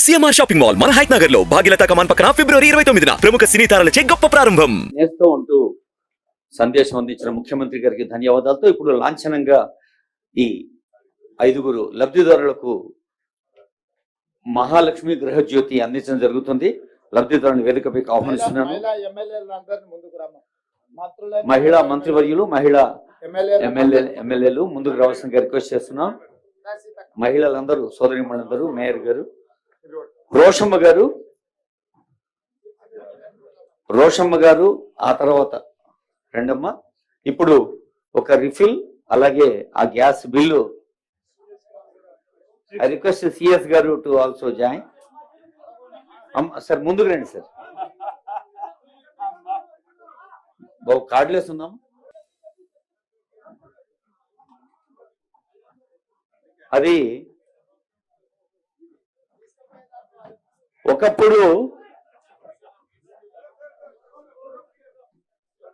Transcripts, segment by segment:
CMR shopping mall మన height Nagar లో భాగ్యలతా కమాన్ పక్కన ఫిబ్రవరి 29న ప్రముఖ సినీ తారలచే గొప్ప ప్రారంభం. నేస్తూ ఉంటూ సందేశం అందించిన ముఖ్యమంత్రి గారికి ధన్యవాదాలతో ఇప్పుడు లాంఛనంగా ఈ 5గురు లబ్ధిదారులకు మహాలక్ష్మి గృహజ్యోతి అందించడం జరుగుతుంది. లబ్ధిదారులను వేదికపై ఆహ్వానిస్తున్నాను. మహిళా మంత్రివర్యులు, మహిళా ఎమ్మెల్యేలు ముందుకు రావాల్సిన రిక్వెస్ట్ చేస్తున్నాం. మహిళలందరూ, సోదరిమణులందరూ, మేయర్ గారు, రోషమ్మ గారు, ఆ తర్వాత రెండమ్మ. ఇప్పుడు ఒక రిఫిల్, అలాగే ఆ gas bill. I request CS గారు టు ఆల్సో జాయిన్. సార్ ముందుకు రండి సార్. బాబు కార్డులు వేస్తున్నాం. అది ఒకప్పుడు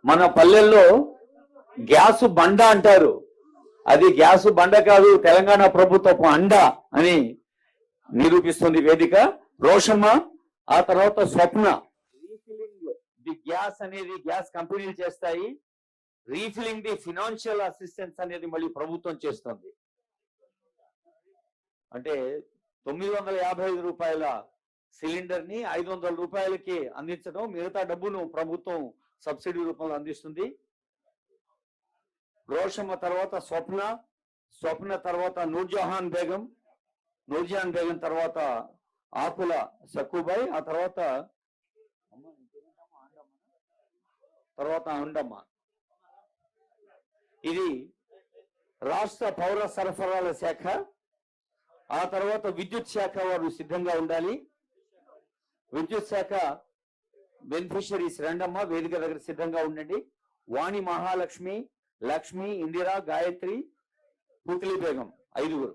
మన పల్లెల్లో గ్యాసు బండ అంటారు. అది గ్యాసు బండ కాదు, తెలంగాణ ప్రభుత్వపు అండ అని నిరూపిస్తుంది వేదిక. రోషమ్మ, ఆ తర్వాత స్వప్న. రీఫిలింగ్ ది గ్యాస్ అనేది గ్యాస్ కంపెనీలు చేస్తాయి. రీఫిలింగ్ ది ఫినాన్షియల్ అసిస్టెన్స్ అనేది మళ్ళీ ప్రభుత్వం చేస్తుంది. అంటే 955 రూపాయల సిలిండర్ ని 500 రూపాయలకి అందించడం, మిగతా డబ్బును ప్రభుత్వం సబ్సిడీ రూపంలో అందిస్తుంది. రోషమ్మ తర్వాత స్వప్న తర్వాత నూర్జహాన్ బేగం తర్వాత ఆకుల సక్కుబాయ్, ఆ తర్వాత అండమ్మ. ఇది రాష్ట్ర పౌర సరఫరాల శాఖ. ఆ తర్వాత విద్యుత్ శాఖ వారు సిద్ధంగా ఉండాలి. విద్యుత్ శాఖ బెనిఫిషరీస్ రెండమ్మ వేదిక దగ్గర సిద్ధంగా ఉండండి. వాణి, మహాలక్ష్మి, లక్ష్మి, ఇందిరా, గాయత్రి, పూతిలి బేగం 5గురు.